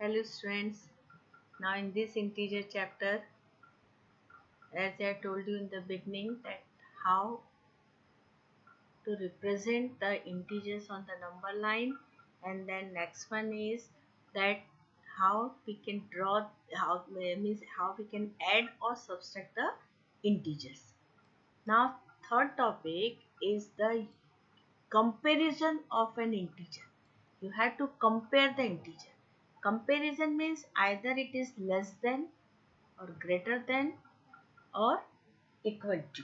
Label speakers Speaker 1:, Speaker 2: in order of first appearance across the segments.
Speaker 1: Hello students, now in this integer chapter, as I told you in the beginning that how to represent the integers on the number line, and then next one is that how we can draw, how we can add or subtract the integers. Now third topic is the comparison of an integer. You have to compare the integer. Comparison means either it is less than or greater than or equal to.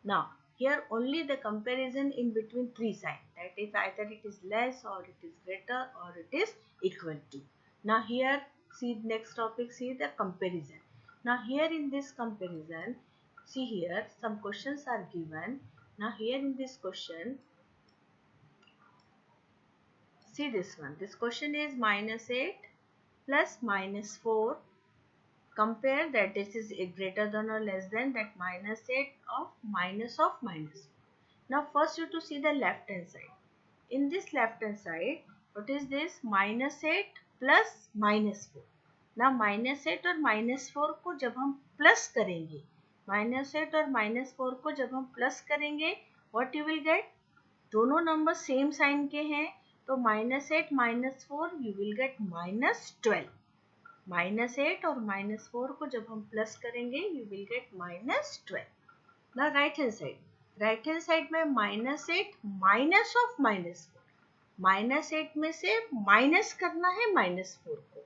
Speaker 1: Now here only the comparison in between three signs, that is either it is less or it is greater or it is equal to. Now here see next topic, see the comparison. Now here in this comparison, see here some questions are given. Now here in this question, see this one. This question is -8 plus -4. Compare that this is greater than or less than that -8 of minus of minus. Now first you have to see the left hand side. In this left hand side, what is this? -8 plus -4. Now -8 और -4 को जब हम plus करेंगे, -8 और -4 को जब हम plus करेंगे, what you will get? दोनों नंबर सेम साइन के हैं, तो -8 -4 you will get -12. -8 और -4 को जब हम प्लस करेंगे, you will get -12. Now right hand side. Right hand side में -8 माइनस ऑफ -4. -8 में से माइनस करना है -4 को,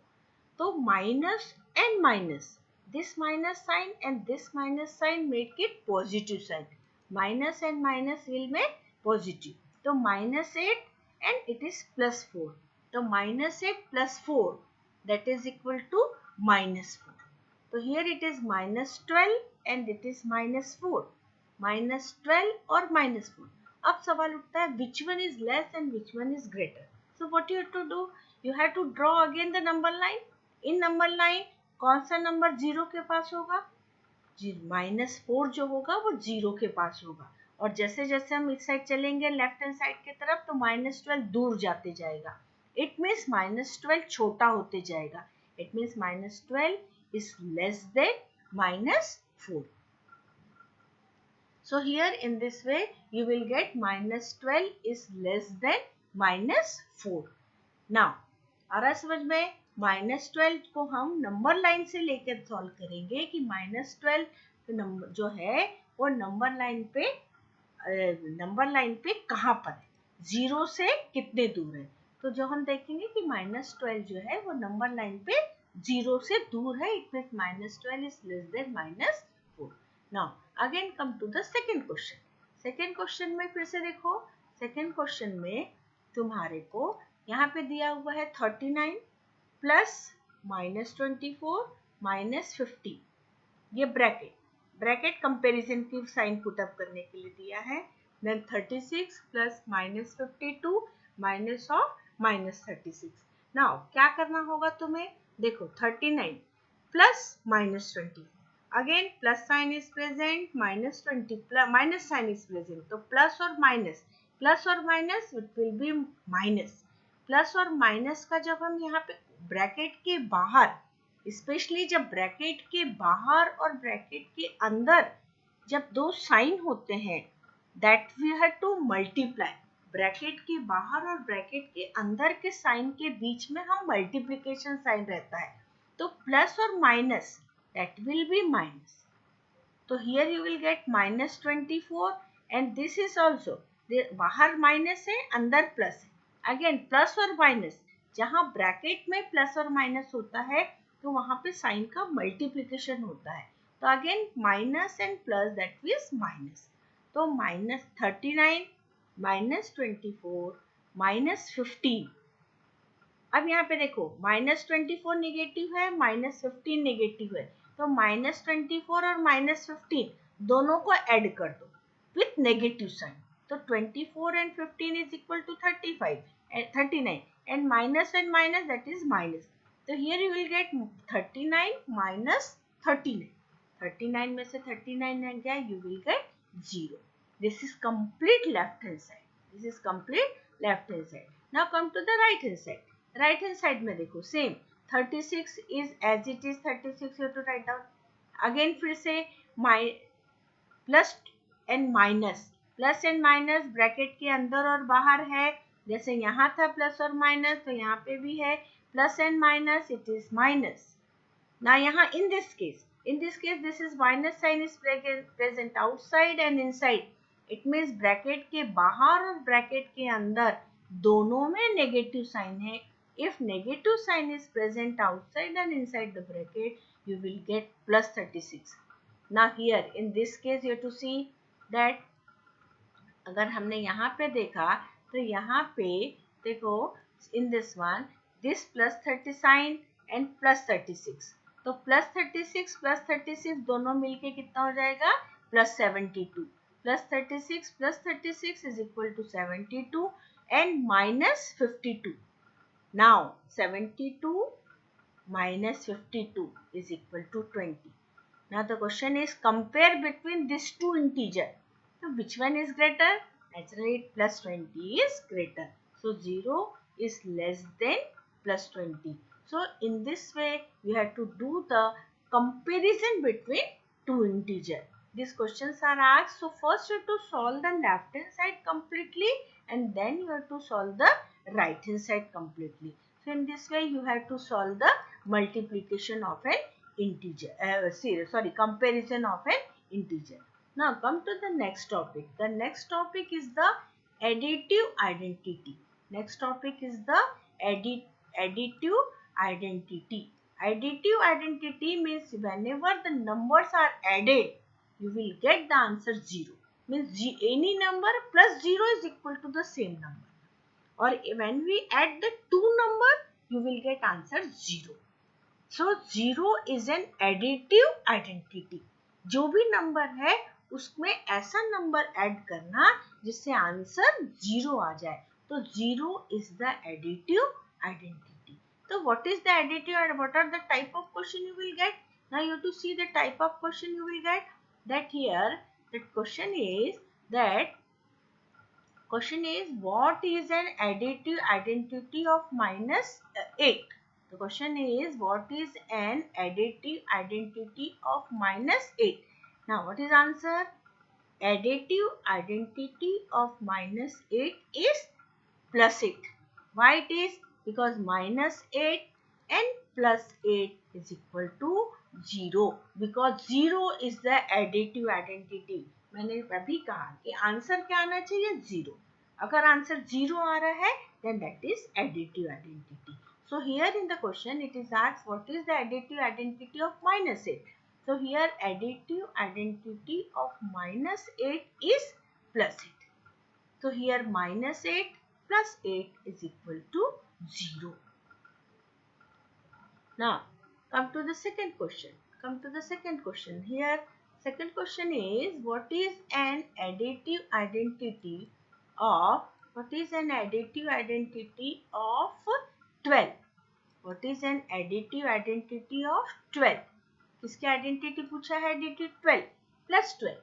Speaker 1: तो minus and minus, this minus sign and this minus sign make it positive sign. Minus and minus will make positive, तो -8 and it is +4. तो -8 + 4 that is equal to -4. तो here it is -12 and it is -4. -12 और -4. अब सवाल उठता है which one is less and which one is greater. So what you have to do? You have to draw again the number line. In number line कौन सा number 0 के पास होगा? -4 जो होगा वो 0 के पास होगा. और जैसे जैसे हम इस साइड चलेंगे लेफ्ट हैंड साइड की तरफ, तो -12 दूर जाते जाएगा. It means -12 छोटा होते जाएगा. It means -12 is less than -4. So here in this way you will get -12 is less than -4. Now आ रहा समझ में? -12 को हम नंबर लाइन से लेकर सॉल्व करेंगे कि -12 नंबर जो है वो नंबर लाइन पे कहाँ पर है, 0 से कितने दूर है. तो जो हम देखेंगे कि -12 जो है वो नंबर लाइन पे 0 से दूर है. It means -12 is less than -4. Now again come to the second question. Second question में फिर से देखो. सेकेंड क्वेश्चन में तुम्हारे को यहाँ पे दिया हुआ है 39 प्लस -24 -50. ये ब्रैकेट कंपैरिजन की साइन पुटअप करने के लिए दिया है. Then 36 plus -52 minus of -36. Now क्या करना होगा तुम्हें? देखो 39 plus -20. Again plus sign is present, -20 minus sign is present, तो प्लस और minus it will be minus. Plus और माइनस का जब हम यहाँ पे ब्रैकेट के बाहर, स्पेशली जब ब्रैकेट के बाहर और ब्रैकेट के अंदर जब दो साइन होते हैं, that we have to multiply. Bracket के बाहर और ब्रैकेट के अंदर के साइन के बीच में हम मल्टीप्लिकेशन साइन रहता है, तो प्लस और minus that will be minus. So here you will get -24 and this is also, बाहर माइनस है अंदर प्लस है. अगेन प्लस और माइनस, जहाँ ब्रैकेट में प्लस और माइनस होता है तो वहाँ पे साइन का मल्टीप्लिकेशन होता है. तो again minus and plus that means minus. तो -39 -24 -15. अब यहाँ पे देखो -24 नेगेटिव है, -15 नेगेटिव है, तो -24 और -15 दोनों को ऐड कर दो विथ नेगेटिव साइन. तो 24 and 15 is equal to 39 and minus that is minus. तो here you will get 39 minus 39. 39 में से 39 गया, you will get 0. This is complete left hand side. Now come to the right hand side. Right hand side में देखो same 36 is as it is 36 you have to write down. Again फिर से plus and minus, plus and minus bracket के अंदर और बाहर है, जैसे यहाँ था प्लस और माइनस तो यहाँ पे भी है plus and minus, it is minus. Now यहाँ in this case this is minus sign is present outside and inside. It means bracket के बाहर और ब्रैकेट के अंदर दोनों में नेगेटिव साइन है. If negative sign is present outside and inside the bracket, you will get plus 36. Now here in this case you have to see that अगर हमने यहाँ पे देखा तो यहाँ पे देखो in this one this plus 30 sign and plus 36. तो प्लस 36 दोनों मिलके कितना हो जाएगा plus 72. Plus 36 is equal to 72 and minus 52. Now 72 minus 52 is equal to 20. Now the question is compare between these two integers. So which one is greater? Naturally plus 20 is greater. So 0 is less than plus 20. So in this way we have to do the comparison between two integers. These questions are asked. So first you have to solve the left hand side completely and then you have to solve the right hand side completely. So in this way you have to solve the multiplication of an integer, comparison of an integer. Now come to the next topic. The next topic is the additive identity. Next topic is the additive identity. Additive identity means whenever the numbers are added, you will get the answer 0. Means any number plus 0 is equal to the same number. Or when we add the two number, you will get answer 0. So 0 is an additive identity. जो भी number है उसमें ऐसा number add करना जिससे answer 0 आ जाए. तो 0 is the additive identity. So what is the additive and what are the type of question you will get? Now you have to see the type of question you will get. That here the question is what is an additive identity of minus 8? The question is what is an additive identity of minus 8? Now what is answer? Additive identity of minus 8 is plus 8. Why it is? Because minus 8 and plus 8 is equal to 0. Because 0 is the additive identity. मैंने अभी कहा कि answer क्या आना चाहिए 0. अगर answer 0 आ रहा है then that is additive identity. So here in the question it is asked what is the additive identity of minus 8. So here additive identity of minus 8 is plus 8. So here minus 8 plus 8 is equal to 0. Now come to the second question. Here second question is what is an additive identity of 12? What is an additive identity of 12? किसकी identity पूछा है? additive 12 plus 12.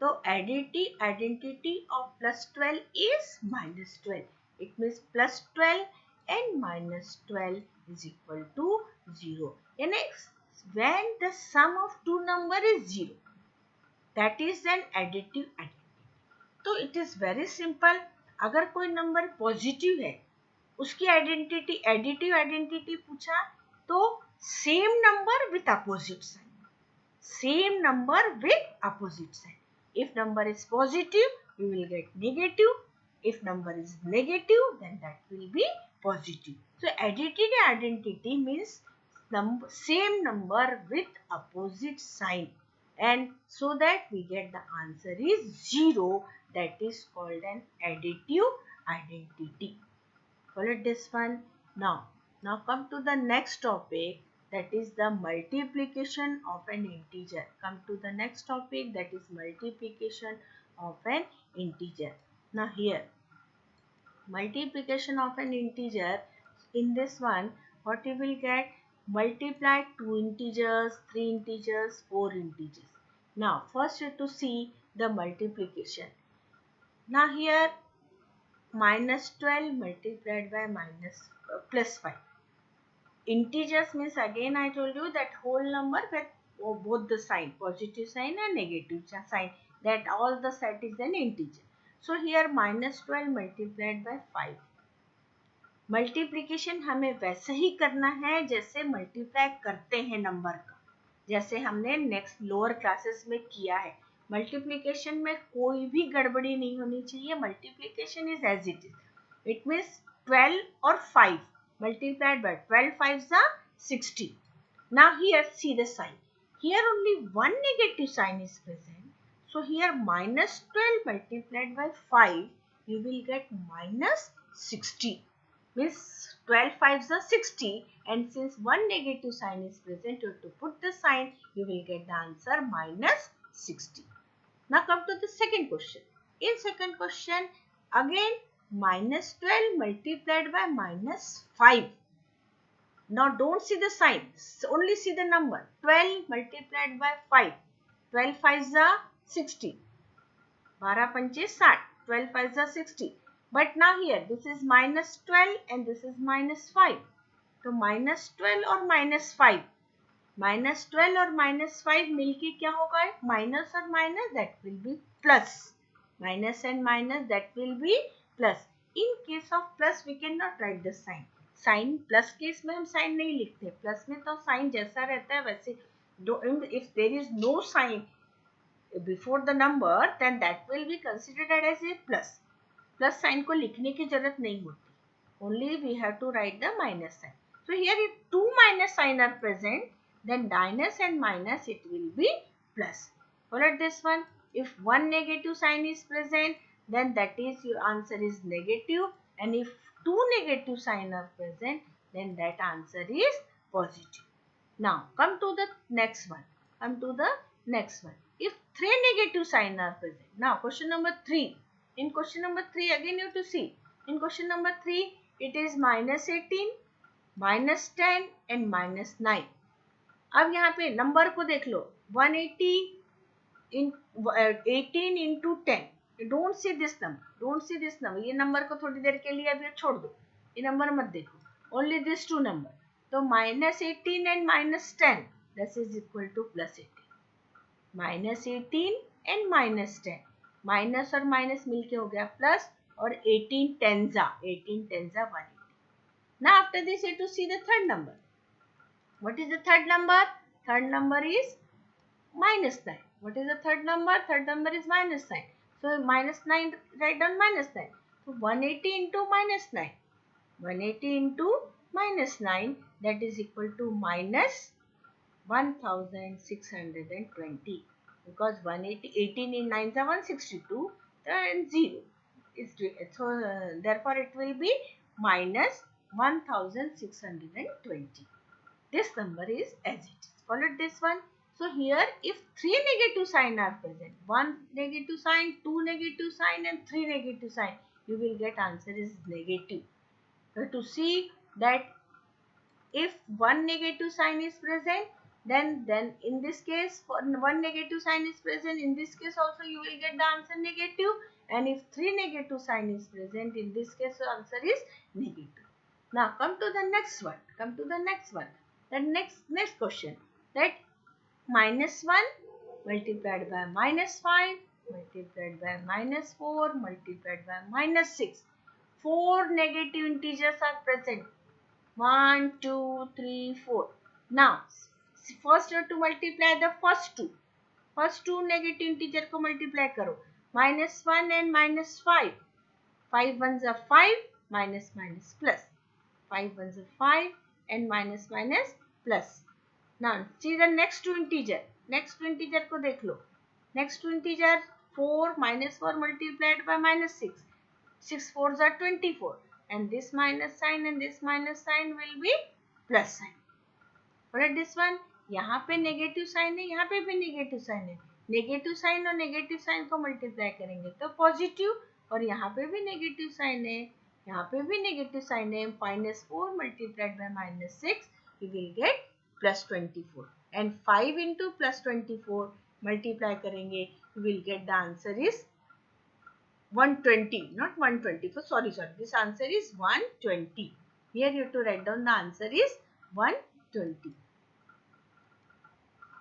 Speaker 1: तो additive identity of plus 12 is minus 12. It means plus 12 and minus 12 is equal to 0. And next, when the sum of two number is 0, that is an additive identity. तो it is very simple. अगर कोई number positive है उसकी identity additive identity पूछा तो same number with opposite sign. Same number with opposite sign. If number is positive, you will get negative. If number is negative, then that will be positive. So additive identity means same number with opposite sign. And so that we get the answer is 0. That is called an additive identity. Follow this one. Now come to the next topic. That is the multiplication of an integer. Come to the next topic, that is multiplication of an integer. Now here, multiplication of an integer, in this one, what you will get? Multiply 2 integers, 3 integers, 4 integers. Now first you have to see the multiplication. Now here, minus 12 multiplied by plus 5. integers means, again I told you, that whole number with both the sign, positive sign and negative sign, that all the set is an integer. So here minus 12 multiplied by 5. Multiplication हमें वैसे ही करना है जैसे multiply करते हैं number का, जैसे हमने नेक्स्ट लोअर क्लासेस में किया है. मल्टीप्लिकेशन में कोई भी गड़बड़ी नहीं होनी चाहिए. Multiplication is as it is. It means 12 और 5 multiplied by 12 5s are 60. Now here see the sign. Here only one negative sign is present. So here minus 12 multiplied by 5, you will get minus 60. Means 12 5s are 60, and since one negative sign is present, you have to put the sign, you will get the answer minus 60. Now come to the second question. In second question, again minus 12 multiplied by minus 5. Now don't see the sign, only see the number. 12 multiplied by 5. 12 5s are 60. 12 पंचे 60. 12 5s are 60. But now here this is minus 12 and this is minus 5. तो minus 12 और minus 5. Minus 12 और minus 5 मिलके क्या होगा? Minus और minus, that will be plus. Minus and minus, that will be plus. In case of plus, we cannot write the sign. Sign plus case में हम sign नहीं लिखते. Plus में तो sign जैसा रहता है वैसे. If there is no sign before the number, then that will be considered as a plus. Plus sign को लिखने की जरूरत नहीं होती. Only we have to write the minus sign. So here if two minus sign are present, then minus and minus, it will be plus. Follow this one. If one negative sign is present, then that is your answer is negative, and if two negative sign are present, then that answer is positive. Now come to the next one. If three negative sign are present. Now question number 3. In question number 3, again you have to see. In question number 3, it is minus 18, minus 10 and minus 9. अब यहाँ पे number को देख लो. 180 in 18 into 10. Don't see this number. ये number को थोड़ी देर के लिए अभी छोड़ दो. ये नंबर मत देखो. Only these two number. तो minus 18 and minus 10. This is equal to plus 18. Minus 18 and minus 10. Minus और minus मिलके हो गया plus, और 18 tens are 180. Now after this, you have to see the third number. What is the third number? Third number is minus 9. What is the third number? Third number is minus 9. So minus 9, write down minus 9. So 180 into minus 9. 180 into minus 9, that is equal to minus 1620. Because 18 in 9 is 162 and 0. So therefore it will be minus 1620. This number is as it is. Follow this one. So here if three negative sign are present, one negative sign, two negative sign and three negative sign, you will get answer is negative. So to see that if one negative sign is present, then in this case one negative sign is present, in this case also you will get the answer negative, and if three negative sign is present, in this case the answer is negative. Now come to the next one. The next question, that minus 1 multiplied by minus 5 multiplied by minus 4 multiplied by minus 6. 4 negative integers are present. 1, 2, 3, 4. Now first you have to multiply the first two negative integer को multiply करो. Minus 1 and minus 5. 5 ones are 5, minus plus. 5 ones are 5 and minus plus. Now see the next two integer. Next two integer को देख लो. Next two integer 4 minus 4 multiplied by minus 6. 6 4s are 24. And this minus sign and this minus sign will be plus sign. Alright, this one. यहाँ पे negative sign है, यहाँ पे भी negative sign है. Negative sign और नेगेटिव साइन को multiply करेंगे तो पॉजिटिव, और यहाँ पे भी नेगेटिव साइन है, यहाँ पे भी नेगेटिव साइन है. minus 4 multiplied by minus 6, you will get plus 24. And 5 into plus 24 multiply करेंगे, you will get the answer is 120, not 124. Sorry. This answer is 120. Here you have to write down the answer is 120.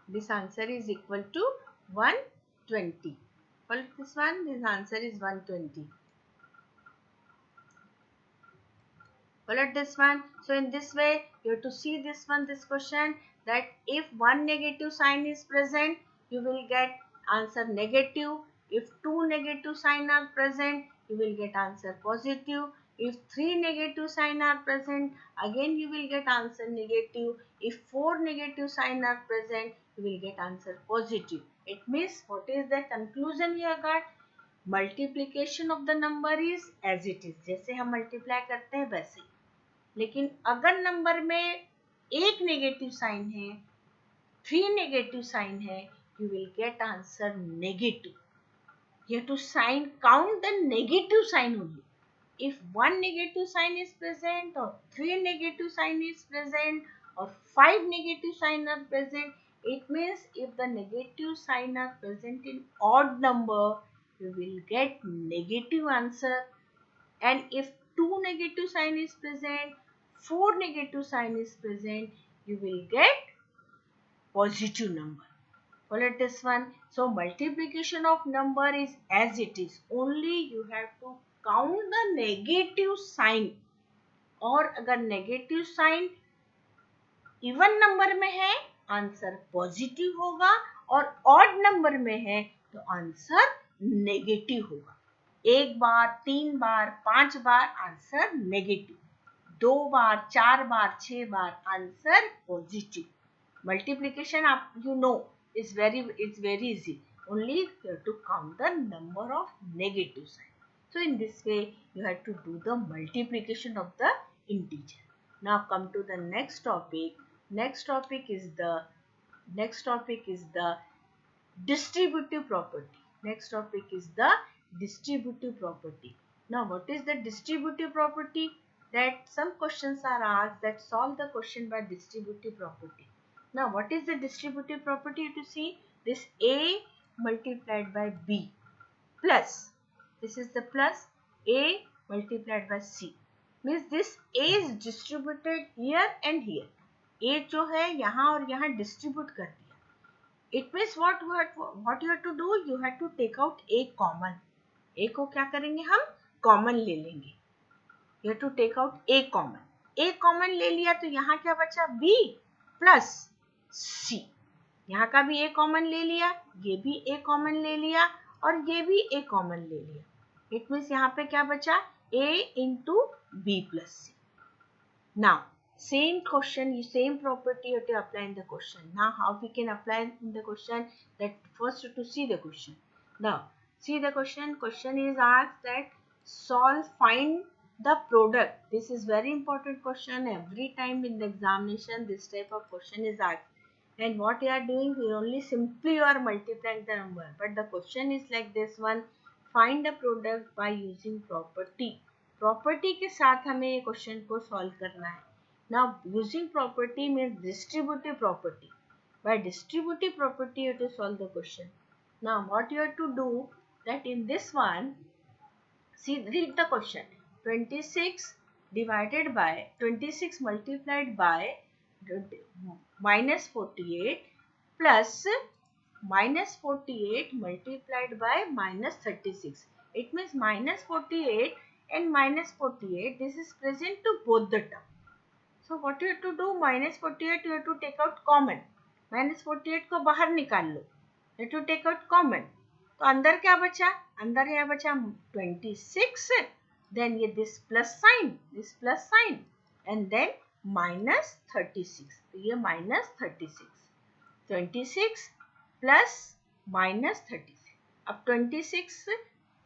Speaker 1: This answer is equal to 120. For this one, this answer is 120. Follow this one. So in this way, you have to see this one, this question, that if one negative sign is present, you will get answer negative. If two negative sign are present, you will get answer positive. If three negative sign are present, again you will get answer negative. If four negative sign are present, you will get answer positive. It means, what is the conclusion you have got? Multiplication of the number is as it is, जैसे हम multiply करते हैं वैसे ही। लेकिन अगर number में एक negative sign है, थ्री नेगेटिव साइन है, you will get answer negative. You have to count the negative sign only. If one negative sign is present, or three negative sign is present, or five negative sign are present, it means if the negative sign are present in odd number, you will get negative answer. And if two negative sign is present, four negative sign is present, you will get positive number. Follow this one. So multiplication of number is as it is. Only you have to count the negative sign. और अगर negative sign even number में है, answer positive होगा, और odd number में है तो answer negative होगा. एक बार, तीन बार, पांच बार आंसर नेगेटिव, दो बार, चार बार, छह बार आंसर पॉजिटिव. मल्टीप्लिकेशन आप you know it's very easy. Only you have to count the number of negative sign. So in this way you have to do the multiplication of the integer. Now come to the next topic. Next topic is the distributive property. Next topic is the distributive property. Now what is the distributive property? That some questions are asked that solve the question by distributive property. Now, what is the distributive property? To see this A multiplied by B plus, this is the plus, A multiplied by C, means this A is distributed here and here. A जो है यहाँ और यहाँ distribute कर दिया. It means what you have to do? You have to take out A common. A को क्या करेंगे हम? Common ले लेंगे. You have to take out A common. A common ले लिया तो यहाँ क्या बचा? B plus C. यहाँ का भी A कॉमन ले लिया, ये भी A कॉमन ले लिया, और ये भी A कॉमन ले लिया. इट मीन्स यहाँ पे क्या बचा? A into B plus C. Now same question, same property you have to apply in the question. Now how we can apply in the question? That first to see the question. Now see the question. Question is asked that find the product. This is very important question. Every time in the examination this type of question is asked. And what you are doing, you only simply you are multiplying the number, but the question is like this one. Find the product by using property. Property के साथ हमें ये question को solve करना है. Now using property means distributive property. By distributive property you have to solve the question. Now what you have to do, that in this one, see, read the question. 26 divided by 26 multiplied by minus 48 plus minus 48 multiplied by minus 36. It means minus 48 and minus 48, this is present to both the term. So what you have to do? Minus 48 you have to take out common. Minus 48 को बाहर निकाल लो. You have to take out common. तो अंदर क्या बचा? अंदर यहाँ बचा 26. Then ये this plus sign, and then minus 36. तो ये minus 36. 26 plus minus 36. अब 26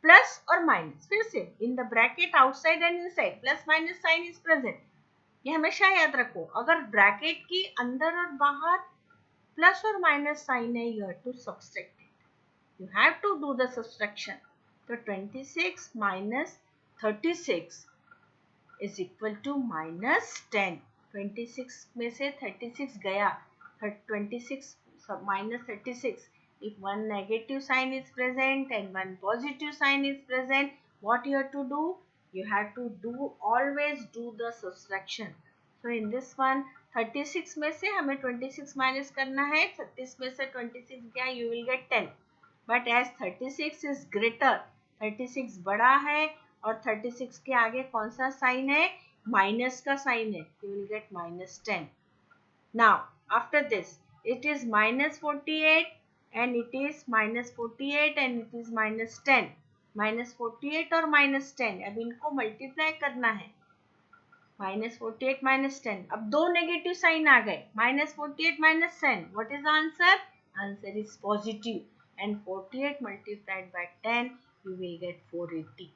Speaker 1: plus और minus, फिर से in the bracket outside and inside plus minus sign is present. ये हमेशा याद रखो. अगर ब्रैकेट की अंदर और बाहर प्लस और माइनस साइन है, you have to subtract it. You have to do the subtraction. तो 26 minus 36 is equal to minus 10. 26 में से 36 गया, 26 minus 36. If one negative sign is present and one positive sign is present, what you have to do? You have to always do the subtraction. So in this one 36 में से हमें 26 minus करना है. 36 में से 26 गया, you will get 10. But as 36 is greater, 36 बड़ा है और 36 के आगे कौन सा साइन है? माइनस का साइन है. You will get minus 10. Now after this it is minus 48 and it is minus 48 and it is minus 10. minus 48 और minus 10, अब इनको मल्टीप्लाई करना है. minus 48 minus 10, अब दो नेगेटिव साइन आ गए. minus 48 minus 10, what is the answer? Answer is positive, and 48 multiplied by 10 you will get 480.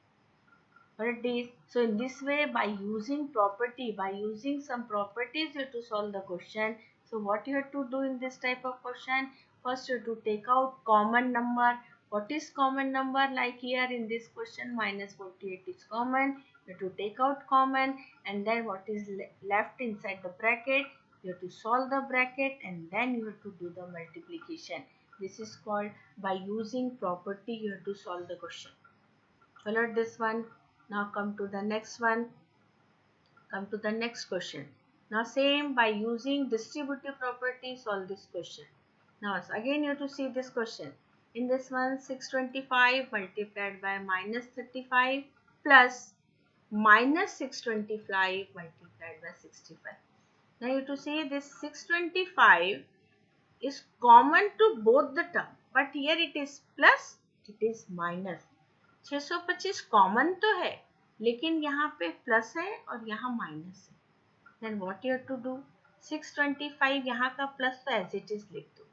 Speaker 1: What it is? So in this way, by using some properties, you have to solve the question. So what you have to do in this type of question? First you have to take out common number. What is common number? Like here in this question, minus 48 is common. You have to take out common, and then what is left inside the bracket, you have to solve the bracket, and then you have to do the multiplication. This is called, by using property you have to solve the question. Follow this one. Now come to the next one. Come to the next question. Now same, by using distributive property solve this question. Now again you have to see this question. In this one 625 multiplied by minus 35 plus minus 625 multiplied by 65. Now you have to see this 625 is common to both the term, but here it is plus, it is minus. 625 common तो है, लेकिन यहाँ पे plus है और यहाँ minus है. Then what you have to do? 625 यहाँ का प्लस तो एज इट इज लिख दो.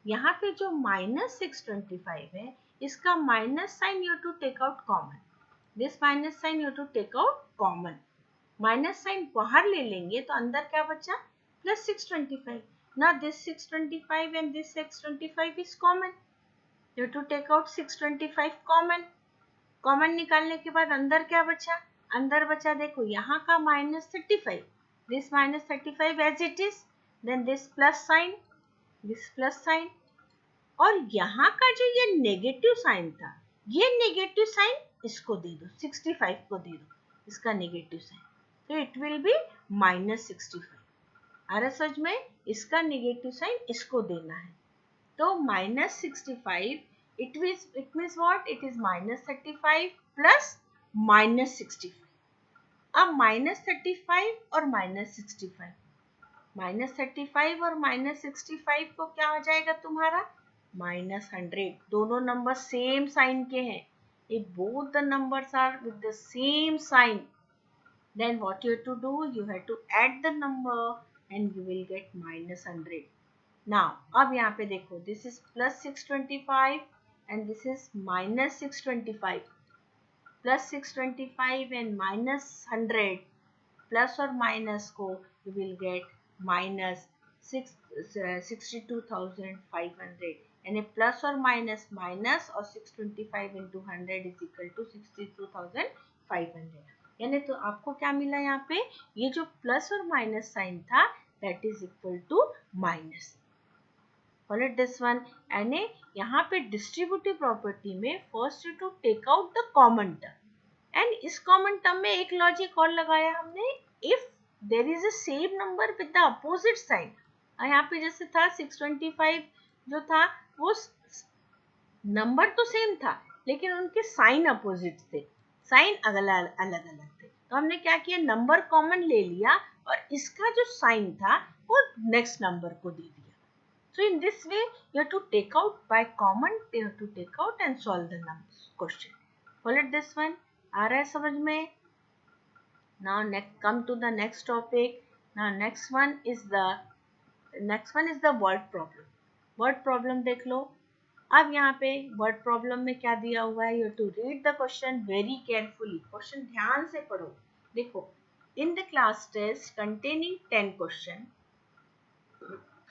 Speaker 1: यहाँ पे जो माइनस 625 है, इसका minus sign you have to take out common. This minus sign you have to take out common. Minus sign बाहर ले लेंगे तो अंदर क्या बचा? Plus 625. Now this 625 and this 625 is common. You have to take out 625 common. Common निकालने के बाद अंदर क्या बचा? अंदर बचा देखो यहाँ का minus 35. This minus 35 as it is. Then this plus sign. This plus sign. और यहाँ का जो ये नेगेटिव साइन था, ये नेगेटिव साइन इसको दे दो, 65 को दे दो, इसका नेगेटिव साइन. तो इट विल बी minus 65. आ रहा समझ में? इसका नेगेटिव साइन इसको देना है. तो minus 65, it means what? It is minus 35 plus minus 65. अब minus 35 और minus 65, minus 35 और minus 65 को क्या हो जाएगा तुम्हारा? minus 100. दोनों नंबर सेम साइन के हैं. If both the numbers are with the same sign, then what you have to do? You have to add the number and you will get minus 100. Now, अब यहाँ पे देखो, this is plus 625 and this is minus 625. Plus 625 and minus 100, plus or minus को you will get minus 62,500. यानी plus or minus minus और 625 into 100 is equal to 62,500. यानी तो आपको क्या मिला यहाँ पे? ये जो प्लस और माइनस साइन था, that is equal to minus. Follow this one. यानी यहाँ पे डिस्ट्रीब्यूटिव प्रॉपर्टी में first to take out the common term, and इस कॉमन टर्म में एक लॉजिक और लगाया हमने. If there is a same number with the opposite sign, यहाँ पे जैसे था 625 जो था वो नंबर तो सेम था, लेकिन उनके साइन अपोजिट थे, साइन अलग अलग थे. तो हमने क्या किया? नंबर कॉमन ले लिया और इसका जो साइन था वो नेक्स्ट नंबर को दे दिया. So in this way, you have to take out by common. You have to take out and solve the question. Follow this one. आ रहा है समझ में? Now next, come to the next topic. Now next one is the word problem. Word problem देख लो. अब यहाँ पे word problem में क्या दिया हुआ है? You have to read the question very carefully. Question ध्यान से पढ़ो. देखो, in the class test containing 10 question,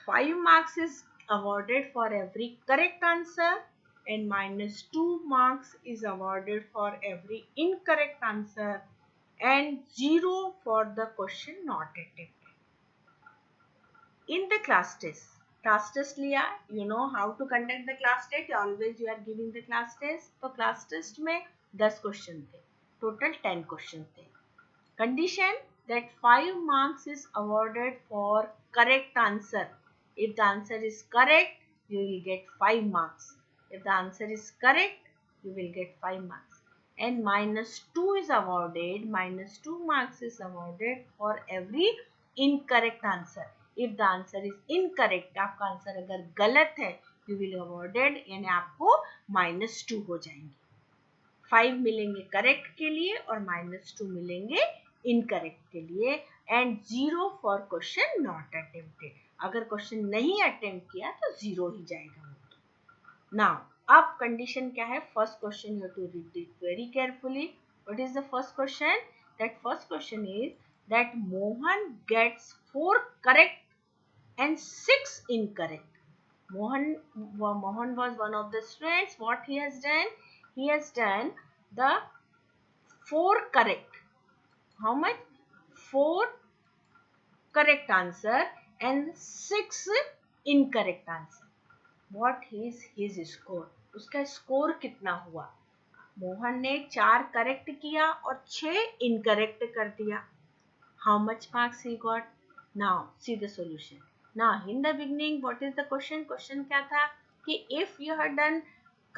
Speaker 1: 5 marks is awarded for every correct answer and minus 2 marks is awarded for every incorrect answer and 0 for the question not attempted. In the class test लिया, you know how to conduct the class test. Always you are giving the class test. तो class test में 10 question थे, total 10 question थे. Condition, that 5 marks is awarded for correct answer. If the answer is correct, you will get 5 marks. If the answer is correct, you will get 5 marks. And -2 is awarded, -2 marks is awarded for every incorrect answer. If the answer is incorrect, आपका answer अगर गलत है, you will awarded यानी आपको -2 हो जाएंगे. 5 मिलेंगे correct के लिए और -2 मिलेंगे इनकरेक्ट के लिए. And 0 for question not attempted. अगर क्वेश्चन नहीं अटेम्प्ट किया तो 0 ही जाएगा. नाउ अब कंडीशन क्या है? First question you have to read it very carefully. What is the first question? That first question is that Mohan gets 4 correct and 6 incorrect. Mohan was one of the students. What he has done? He has done the 4 correct. How much? 4 correct answer and 6 incorrect answer. What is his score? उसका score कितना हुआ? मोहन ने 4 correct किया और 6 incorrect कर दिया. How much marks he got? Now see the solution. Now in the beginning, what is the question? Question क्या था कि if you have done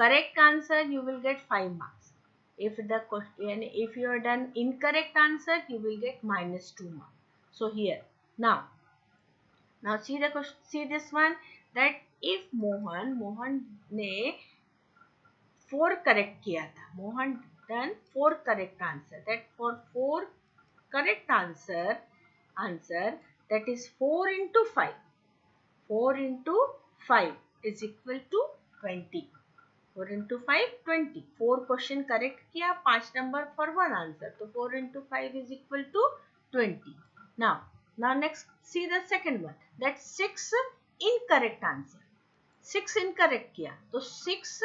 Speaker 1: correct answer, you will get 5 marks. If you have done incorrect answer, you will get -2 marks. So here now see the question. See this one, that if Mohan ने 4 correct किया था. Mohan done 4 correct answer. That for 4 correct answer that is 4 into 5. 4 into 5 is equal to 20. 4 into 5 20. 4 question correct किया, 5 number for 1 answer. So 4 into 5 is equal to 20. Now next see the second one, that 6 incorrect answer. 6 incorrect किया तो 6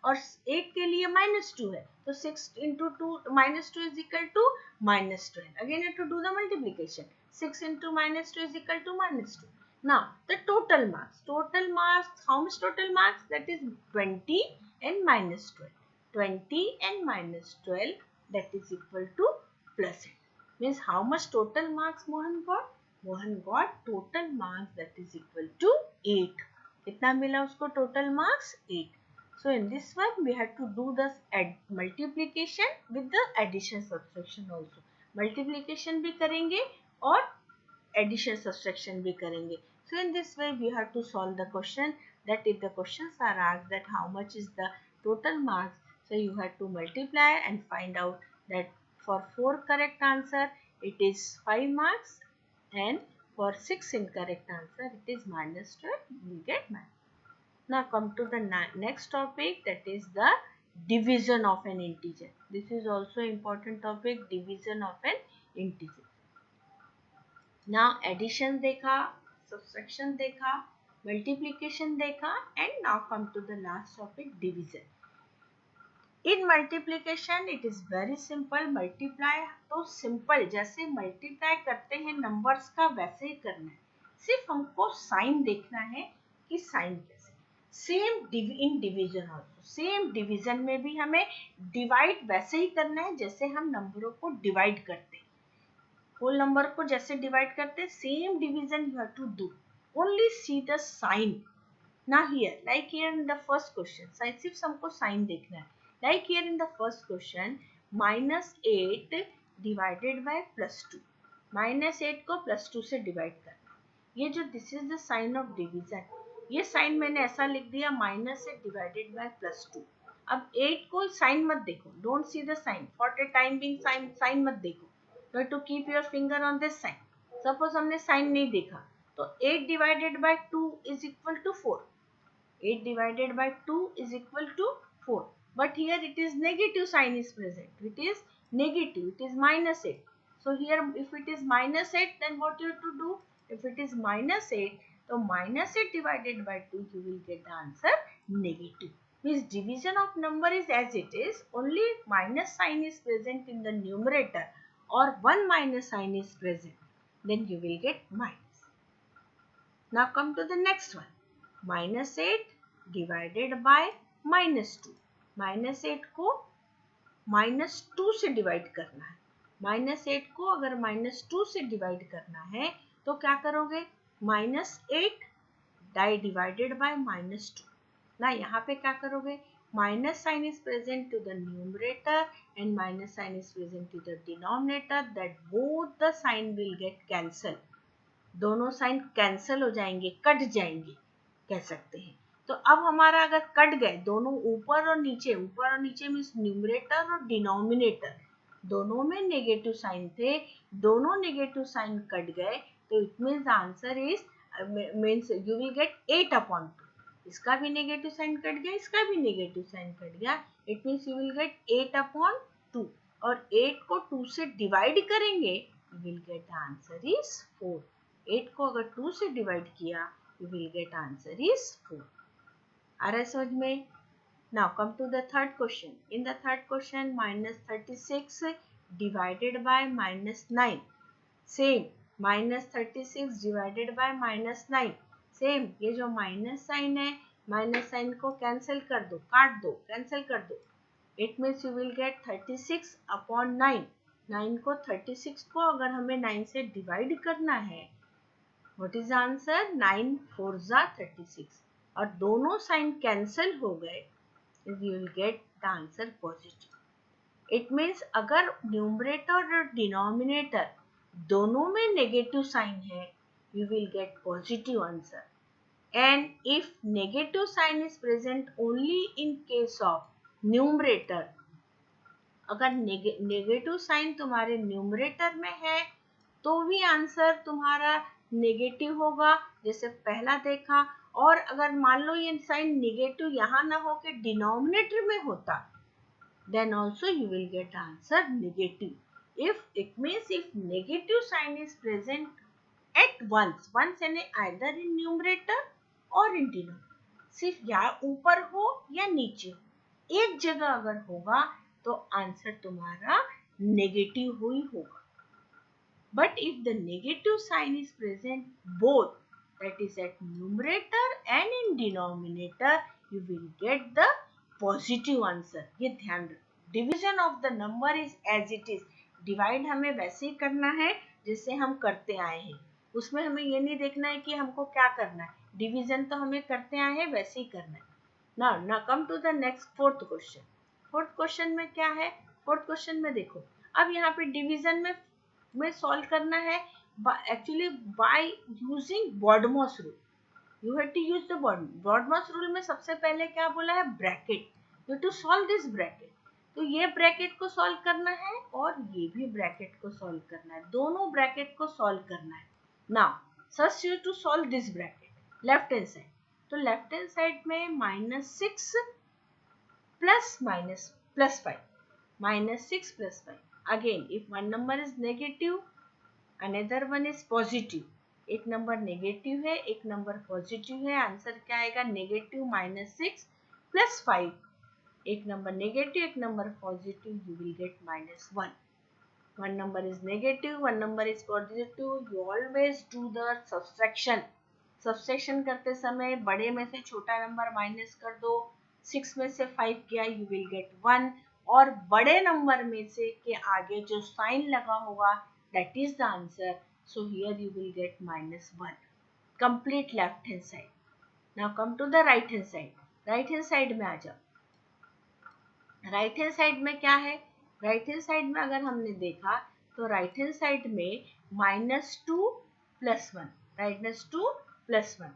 Speaker 1: और 8 के लिए -2 है, तो 6 into 2 -2 is equal to -12. Again you have to do the multiplication. 6 into -2 is equal to -2. Now the total marks. How much total marks? That is 20 and -12. 20 and -12, that is equal to +8. Means how much total marks Mohan got? Mohan got total marks that is equal to 8. कितना मिला उसको total marks? 8. So in this one we have to do the multiplication with the addition subtraction also. Multiplication भी करेंगे और addition subtraction भी करेंगे. So in this way we have to solve the question, that if the questions are asked that how much is the total marks, so you have to multiply and find out that for 4 correct answer it is 5 marks and for 6 incorrect answer it is -12. We get -. Now come to the next topic, that is the division of an integer. This is also important topic, division of an integer. Now addition देखा, subtraction देखा, multiplication देखा, and now come to the last topic, division. In multiplication it is very simple. Multiply तो simple, जैसे multiply करते हैं numbers का वैसे ही करना है. सिर्फ हमको sign देखना है कि sign कैसे. Same in division also, same division में भी हमें डिवाइड वैसे ही करना है जैसे हम नंबरों को डिवाइड करते हैं. होल नंबर को जैसे डिवाइड करते हैं, same division you have to do. Only see the sign. ना here like here in the first question, सिर्फ हमको साइन देखना है. Like here in the first question, -8 divided by +2. -8 को +2 से डिवाइड करना. ये जो this is the sign of division, ये साइन मैंने ऐसा लिख दिया, -8 डिवाइडेड बाय +2. अब 8 को साइन मत देखो, don't see the sign for the time being. Sign मत देखो, you have to keep your finger on this sign. Suppose हमने साइन नहीं देखा तो 8 divided by 2 is equal to 4. 8 divided by 2 is equal to 4. But here it is negative sign is present. It is negative, it is -8. So here if it is -8, then what you have to do? If it is -8, so -8 divided by 2, you will get the answer negative. Means division of number is as it is, only minus sign is present in the numerator or one minus sign is present, then you will get minus. Now come to the next one. -8 divided by -2. -8 को -2 से divide करना है. -8 को अगर -2 से divide करना है तो क्या करोगे, -8 डिवाइडेड बाय -2 ना, यहाँ पे क्या करोगे, minus sign is present to the numerator and minus sign is present to the denominator, that both the sign will get cancel, दोनों साइन कैंसल हो जाएंगे, कट जाएंगे कह सकते हैं। तो अब हमारा अगर कट गए दोनों ऊपर और नीचे मीन्स न्यूमरेटर और डिनोमिनेटर दोनों में नेगेटिव साइन थे, दोनों नेगेटिव साइन कट गए, तो it means answer is means you will gate 8/2, इसका भी नेगेटिव साइन कट गया, इसका भी नेगेटिव साइन कट गया, it means you will gate 8/2 और 8 को 2 से डिवाइड करेंगे, you will get the answer is 4। 8 को अगर 2 से डिवाइड किया, you will get answer is 4. आ रहा है समझ में? Now come to the third question. In the third question, -36 divided by -9. Same. -36 divided by -9. Same. ये जो माइनस साइन है, माइनस साइन को कैंसिल कर दो, काट दो, कैंसिल कर दो. It means you will get 36/9. 9 को 36 को अगर हमें 9 से डिवाइड करना है, What is the answer? 9 4 36 और दोनों साइन कैंसिल हो गए, you will get the answer positive. It means अगर न्यूमरेटर और डिनोमिनेटर दोनों में नेगेटिव साइन है, you will get positive answer. And if negative sign is present only in case of numerator, अगर नेगेटिव साइन तुम्हारे numerator में है तो भी आंसर तुम्हारा नेगेटिव होगा, जैसे पहला देखा, और अगर मान लो ये साइन नेगेटिव यहाँ ना हो के डिनोमिनेटर में होता, then also you will get answer negative. If it means if negative sign is present at once यानी either in numerator or in denominator, सिर्फ या ऊपर हो या नीचे हो, एक जगह अगर होगा तो आंसर तुम्हारा नेगेटिव ही होगा. But if the negative sign is present both, that is at numerator and in denominator, you will get the positive answer. ये ध्यान रखो. Division of the number is as it is. Divide हमें वैसे ही करना है जैसे हम करते आए हैं. उसमें हमें ये नहीं देखना है कि हमको क्या करना है. Division तो हमें करते आए हैं वैसे ही करना है. Now come to the next fourth question. Fourth question में क्या है? Fourth question में देखो. अब यहाँ पे division में सॉल्व करना है actually by using BODMAS rule. You have to use the BODMAS rule में सबसे पहले क्या बोला है, bracket. You to solve this bracket. तो ये ब्रैकेट को सॉल्व करना है और ये भी ब्रैकेट को सॉल्व करना है, दोनों ब्रैकेट को सॉल्व करना है. Now first you to solve this bracket left hand side. तो लेफ्ट हैंड साइड में -6 plus +5, -6 + 5. Again, if one number is negative, another one is positive. एक नंबर नेगेटिव है, एक नंबर पॉजिटिव है, आंसर क्या आएगा, नेगेटिव -6 + 5. एक नंबर नेगेटिव, एक number positive, you will get -1. One number is negative, one number is positive. You always do the subtraction. Subtraction करते समय बड़े में से छोटा नंबर माइनस कर दो. 6 में से 5 गया, you will get 1. और बड़े नंबर में से के आगे जो साइन लगा होगा, that is the answer. So here you will get -1. Complete left hand side. Now come to the right hand side. Right hand side में आ जाओ. राइट हैंड साइड में क्या है, राइट हैंड साइड में अगर हमने देखा तो राइट हैंड साइड में -2 + 1, -2 + 1.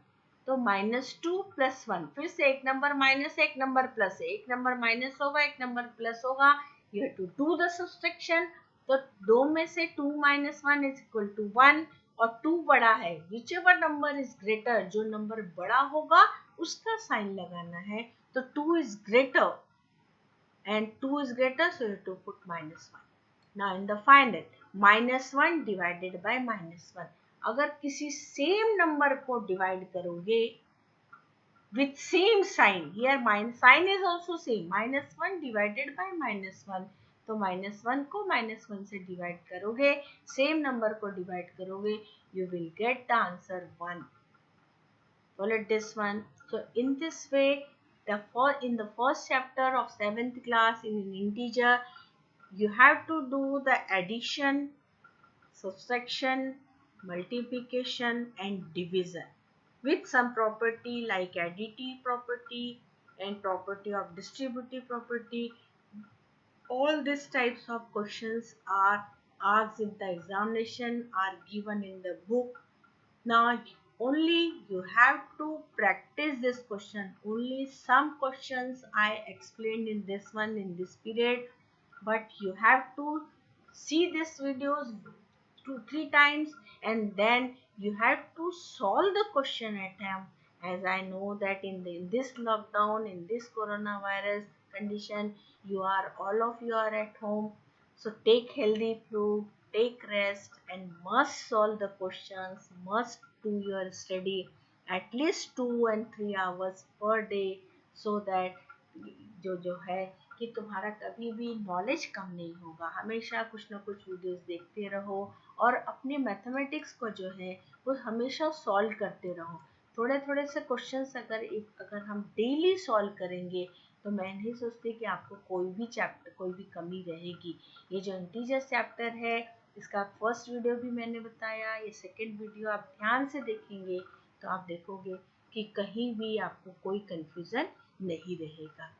Speaker 1: तो -2 + 1, फिर से एक नंबर माइनस एक नंबर प्लस है, एक नंबर माइनस होगा एक नंबर प्लस होगा. You have to do the subtraction. तो 2 में से 2 - 1 = 1 और 2 बड़ा है. Which ever number is greater, जो नंबर बड़ा होगा उसका साइन लगाना है. तो 2 is greater and 2 is greater, so you have to put -1. Now in the final, -1 divided by -1. अगर किसी सेम नंबर को डिवाइड करोगे with same sign, here sign is also same, -1 divided by -1. तो -1 को -1 से डिवाइड करोगे, सेम नंबर को divide करोगे, you will get the answer 1. Follow this one. So in this way, in the first chapter of 7th class in an integer, you have to do the addition, subtraction, multiplication and division with some property like additive property and property of distributive property. All these types of questions are asked in the examination, are given in the book. Now only you have to practice this question. Only some questions I explained in this one in this period, but you have to see these videos 2 3 times and then you have to solve the question at home. As I know that in this lockdown, in this coronavirus condition, you are all of you are at home, so take healthy food, take rest and must solve the questions, must do your study at least 2 and 3 hours per day, so that जो है कि तुम्हारा कभी भी knowledge कम नहीं होगा। हमेशा कुछ ना कुछ वीडियोस देखते रहो और अपने मैथमेटिक्स को जो है वो हमेशा सॉल्व करते रहो। थोड़े थोड़े से क्वेश्चंस अगर हम डेली सॉल्व करेंगे तो मैं नहीं सोचती कि आपको कोई भी कमी रहेगी। ये जो इंटीजर चैप्टर है इसका फर्स्ट वीडियो भी मैंने बताया, ये सेकंड वीडियो आप ध्यान से देखेंगे तो आप देखोगे कि कहीं भी आपको कोई कंफ्यूजन नहीं रहेगा।